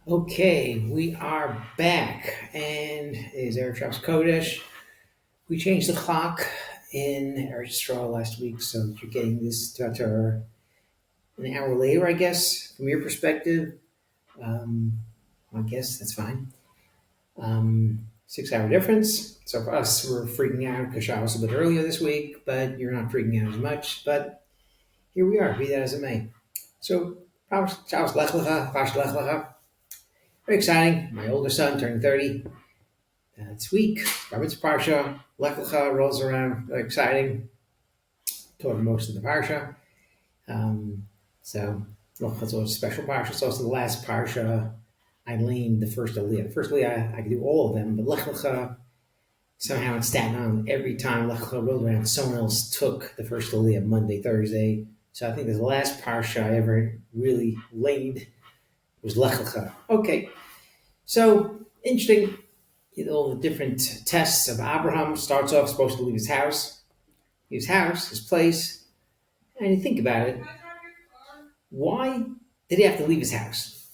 Okay, we are back, and it is Erev Shabbos Kodesh. We changed the clock in Eretz Yisrael last week, so you're getting this to an hour later, I guess, from your perspective. Um, I guess that's fine. 6 hour difference. So for us, we're freaking out because Shabbos was a bit earlier this week, but you're not freaking out as much. But here we are, be that as it may. So, Shabbos lech lecha, parshas lech lecha. Very exciting. My older son turning 30. This week, Rabbi's Parsha, lech lecha rolls around. Very exciting. Taught him most of the Parsha. So, Lecha is always a special Parsha. It's also the last Parsha I leaned the first Aliyah. The first Aliyah, I could do all of them, but lech lecha, somehow in Staten Island, every time lech lecha rolled around, someone else took the first Aliyah Monday, Thursday. So I think the last Parsha I ever really leaned was lech lecha. Okay, so interesting. All the different tests of Abraham. Starts off supposed to leave his house, his place. And you think about it, why did he have to leave his house?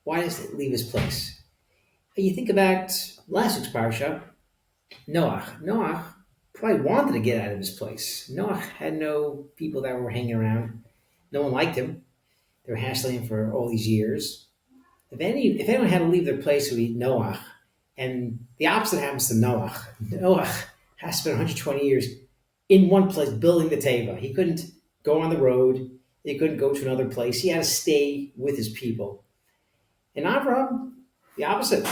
Why does he leave his place? And you think about last week's parsha, Noah. Noah probably wanted to get out of his place. Noah had no people that were hanging around. No one liked him. They were hassling him for all these years. If anyone had to leave their place, it would be Noah. And the opposite happens to Noah. Noah has spent 120 years in one place building the teva. He couldn't go on the road. He couldn't go to another place. He had to stay with his people. And Abraham, the opposite.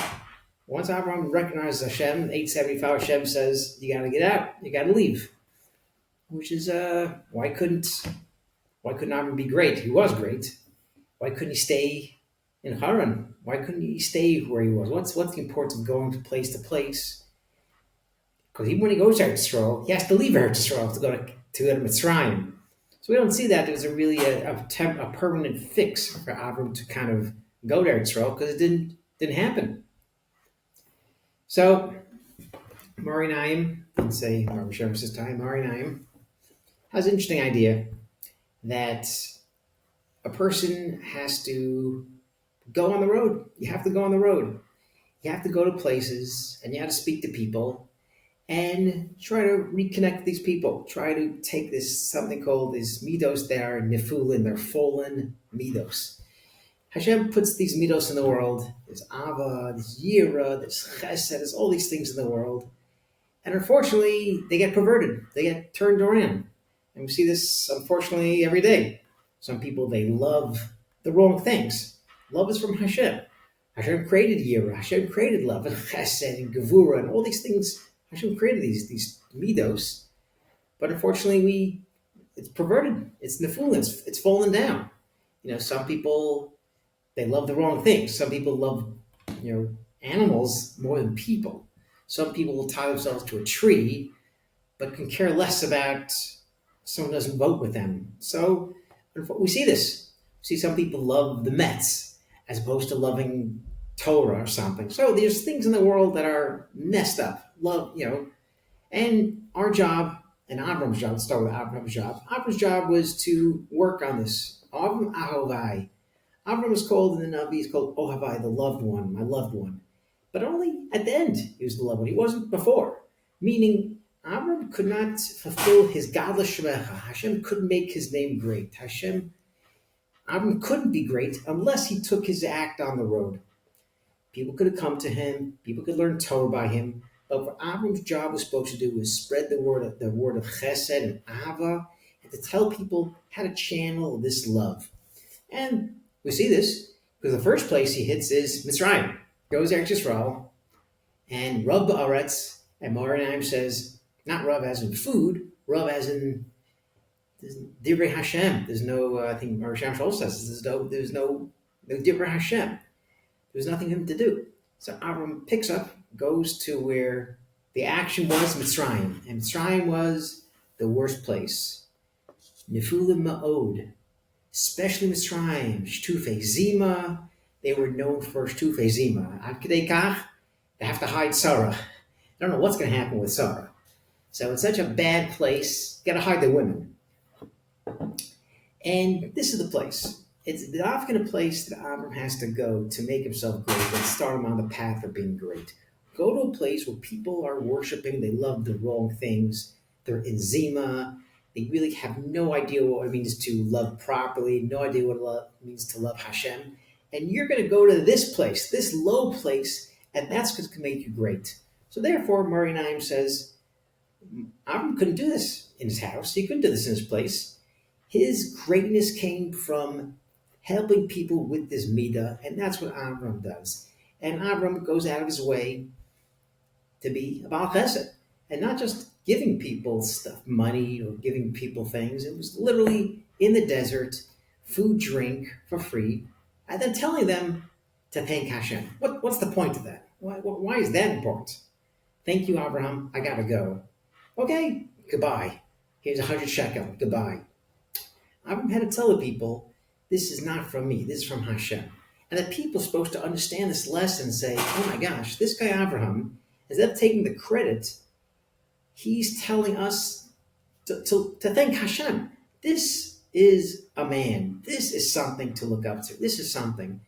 Once Abraham recognizes Hashem, 875, Hashem says, you got to get out. You got to leave. Which is, why couldn't Abraham be great? He was great. Why couldn't he stay in Haran? Why couldn't he stay where he was? What's the importance of going from place to place? Because even when he goes to Eretz Yisrael, he has to leave Eretz Yisrael to go to Mitzrayim. So we don't see that there's a permanent fix for Avram to kind of go to Eretz Yisrael because it didn't happen. So Mari Naim, and say Rabbi Shem time, Mari Naim has an interesting idea that a person has to go on the road. You have to go on the road. You have to go to places and you have to speak to people and try to reconnect with these people. Try to take this, something called these midos that are nefulin, they're fallen midos. Hashem puts these midos in the world. There's ava, there's yira, there's chesed, there's all these things in the world. And unfortunately, they get perverted. They get turned around. And we see this, unfortunately, every day. Some people, they love the wrong things. Love is from Hashem. Hashem created Yira. Hashem created love and Chesed and Gevura and all these things. Hashem created these midos. But unfortunately, it's perverted. It's nefulin. It's fallen down. Some people, they love the wrong things. Some people love, animals more than people. Some people will tie themselves to a tree, but can care less about someone doesn't vote with them. So we see this. We see some people love the Mets as opposed to loving Torah or something. So there's things in the world that are messed up. Love, and our job, and Avram's job, let's start with Avram's job. Avram's job was to work on this. Avram Ahovai. Avram is called in the Navi, he's called Ohavai, the loved one, my loved one. But only at the end he was the loved one. He wasn't before. Meaning, Avram could not fulfill his Gadla Shemecha. Hashem couldn't make his name great. Avram couldn't be great unless he took his act on the road. People could have come to him. People could learn Torah by him. But what Avram's job was supposed to do was spread the word of Chesed and Ava, and to tell people how to channel this love. And we see this because the first place he hits is Mitzrayim. Goes Eretz Yisrael, and Rav Ba'aretz, and Moranheim says, not Rav as in food, Rav as in Divrei Hashem. There's no, I think Hashem also says, there's no Divrei Hashem. There's nothing for him to do. So Avram picks up, goes to where the action was Mitzrayim. And Mitzrayim was the worst place. Nefulim Ma'od. Especially Mitzrayim. Shtufei Zima. They were known for Shtufei Zima. Ad Kedei Kach, they have to hide Sarah. I don't know what's going to happen with Sarah. So it's such a bad place. You got to hide the women. And this is the place. It's not going to place that Avram has to go to make himself great and start him on the path of being great. Go to a place where people are worshiping, they love the wrong things, they're in Zima, they really have no idea what it means to love properly, no idea what love means to love Hashem. And you're going to go to this place, this low place, and that's what's going to make you great. So therefore, Mari Naim says, Avram couldn't do this in his house. He couldn't do this in his place. His greatness came from helping people with this midah, and that's what Avram does. And Avram goes out of his way to be a Baal Chesed, and not just giving people stuff, money, or giving people things. It was literally in the desert, food, drink for free, and then telling them to thank Hashem. What's the point of that? Why is that important? Thank you, Abraham. I gotta go. Okay, goodbye. Here's 100 shekel. Goodbye. Abraham had to tell the people, this is not from me. This is from Hashem. And the people are supposed to understand this lesson and say, oh my gosh, this guy Abraham, instead of taking the credit, he's telling us to thank Hashem. This is a man. This is something to look up to. This is something.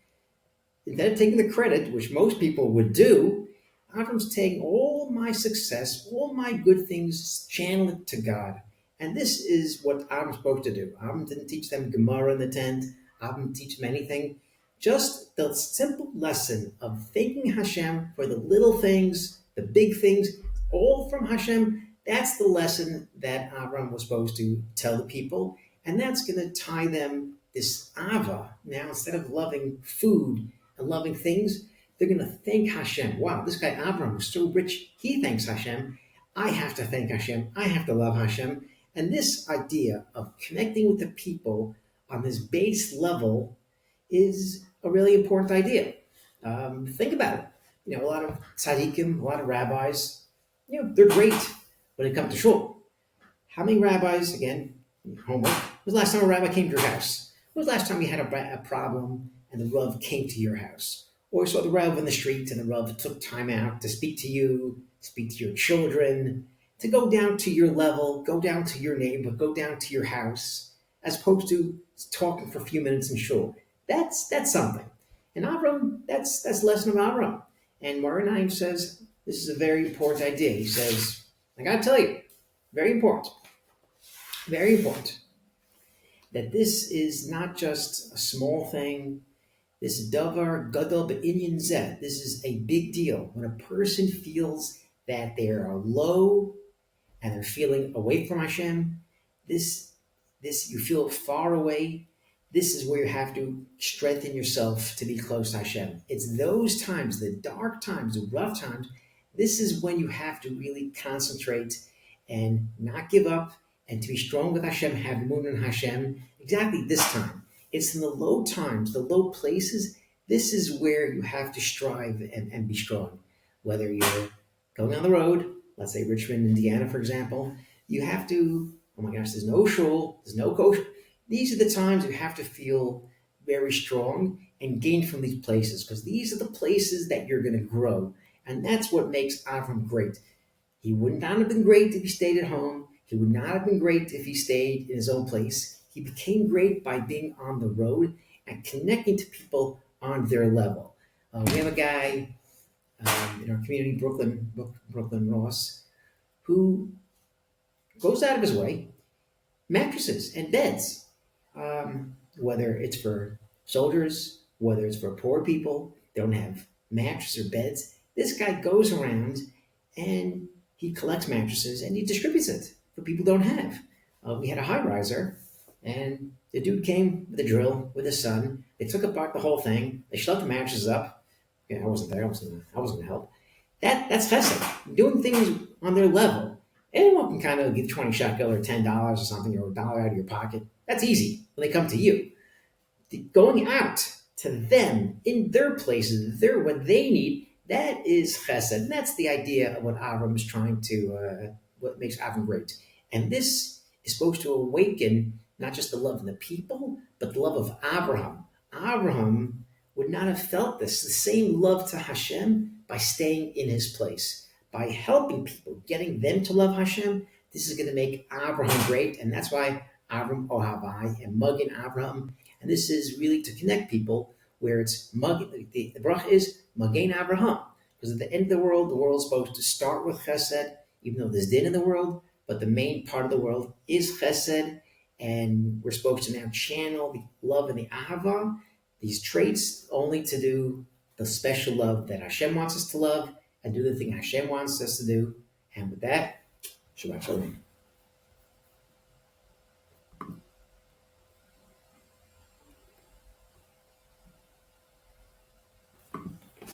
Instead of taking the credit, which most people would do, Avram's taking all my success, all my good things, channel it to God. And this is what Avram's supposed to do. Avram didn't teach them Gemara in the tent. Avram didn't teach them anything. Just the simple lesson of thanking Hashem for the little things, the big things, all from Hashem. That's the lesson that Avram was supposed to tell the people. And that's going to tie them this Ava. Now, instead of loving food and loving things, they're going to thank Hashem. Wow, this guy Avram is so rich, he thanks Hashem. I have to thank Hashem. I have to love Hashem. And this idea of connecting with the people on this base level is a really important idea. Think about it. A lot of tzaddikim, a lot of rabbis, they're great when it comes to shul. How many rabbis, again, homework, when was the last time a rabbi came to your house? When was the last time you had a problem and the Rav came to your house? Or you saw the Rav in the street and the Rav took time out to speak to you, speak to your children, to go down to your level, go down to your neighbor, go down to your house, as opposed to talking for a few minutes in shul. That's something. And Avram, that's the lesson of Avram. And Maranaim says, this is a very important idea. He says, I gotta tell you, very important, that this is not just a small thing. This is davar gadol be'inyan zeh. This is a big deal. When a person feels that they are low and they're feeling away from Hashem, this you feel far away. This is where you have to strengthen yourself to be close to Hashem. It's those times, the dark times, the rough times. This is when you have to really concentrate and not give up and to be strong with Hashem, have moon in Hashem. Exactly this time. It's in the low times, the low places. This is where you have to strive and be strong. Whether you're going on the road, let's say Richmond, Indiana, for example, you have to, oh my gosh, there's no shul, there's no coach. These are the times you have to feel very strong and gain from these places, because these are the places that you're going to grow. And that's what makes Avram great. He would not have been great if he stayed at home. He would not have been great if he stayed in his own place. He became great by being on the road and connecting to people on their level. We have a guy in our community, Brooklyn Ross, who goes out of his way, mattresses and beds, whether it's for soldiers, whether it's for poor people, they don't have mattresses or beds. This guy goes around and he collects mattresses and he distributes it for people who don't have. We had a high riser, and the dude came with a drill with his son. They took apart the whole thing. They schlepped the mattresses up. Yeah, I wasn't there. I wasn't going to help. That's chesed. Doing things on their level. Anyone can kind of give 20 shekel or $10 or something, or $1 out of your pocket. That's easy when they come to you. Going out to them in their places, what they need, that is chesed. And that's the idea of what Avram is trying to, what makes Avram great. And this is supposed to awaken not just the love of the people, but the love of Abraham. Abraham would not have felt this, the same love to Hashem, by staying in his place, by helping people, getting them to love Hashem. This is going to make Abraham great, and that's why Abraham Ohavai and Mugin Abraham. And this is really to connect people where the bracha is Magen Abraham. Because at the end of the world is supposed to start with chesed, even though there's din in the world, but the main part of the world is chesed, and we're supposed to now channel the love and the ahava, these traits, only to do the special love that Hashem wants us to love and do the thing Hashem wants us to do. And with that, Shabbat Shalom.